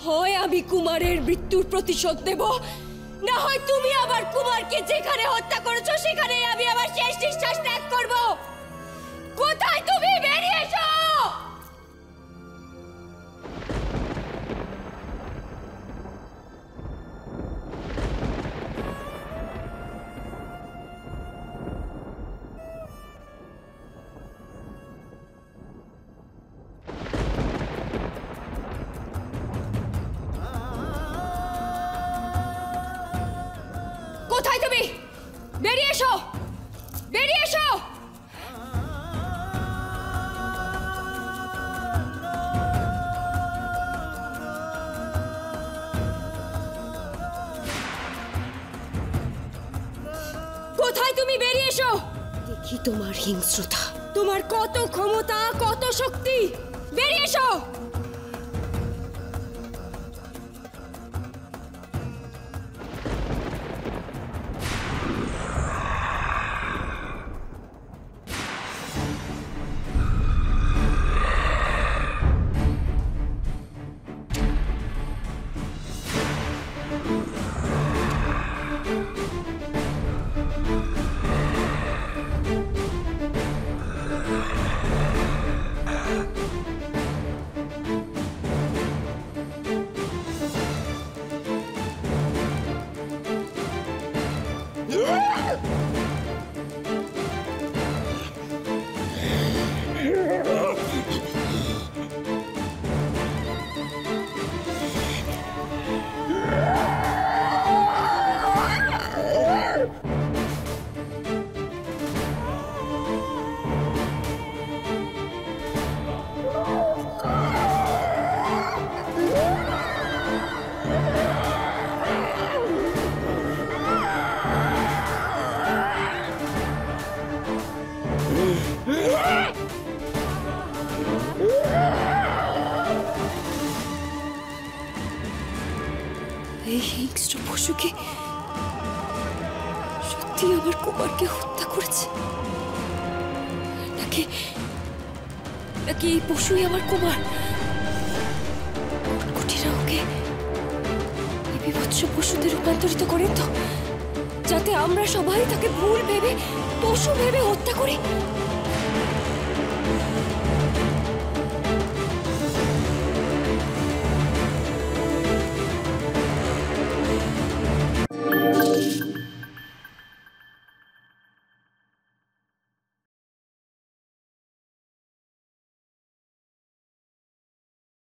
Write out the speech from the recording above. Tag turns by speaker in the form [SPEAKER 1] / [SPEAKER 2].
[SPEAKER 1] হয় আমি কুমারের মৃত্যুর প্রতিশোধ দেব, না হয় তুমি আবার কুমারকে যেখানে হত্যা করেছো সেখানে আমি আমার শেষ নিঃশ্বাস ত্যাগ করব। কোথায় তুমি? বেরিয়ে এসো। কোথায় তুমি? বেরিয়ে এসো, বেরিয়ে এসো। কোথায় তুমি? বেরিয়ে এসো। দেখি তোমার হিংস্রতা, তোমার কত ক্ষমতা, কত শক্তি। বেরিয়ে এসো। এই হিংস্র পশুকে সত্যি আমার কুমারকে হত্যা করেছে, নাকি নাকি এই পশুই আমার কুমার? কুটিরা ওকে এই বিভৎস পশুতে রূপান্তরিত করেন তো, যাতে আমরা সবাই তাকে ভুল ভেবে, পশু ভেবে হত্যা করি।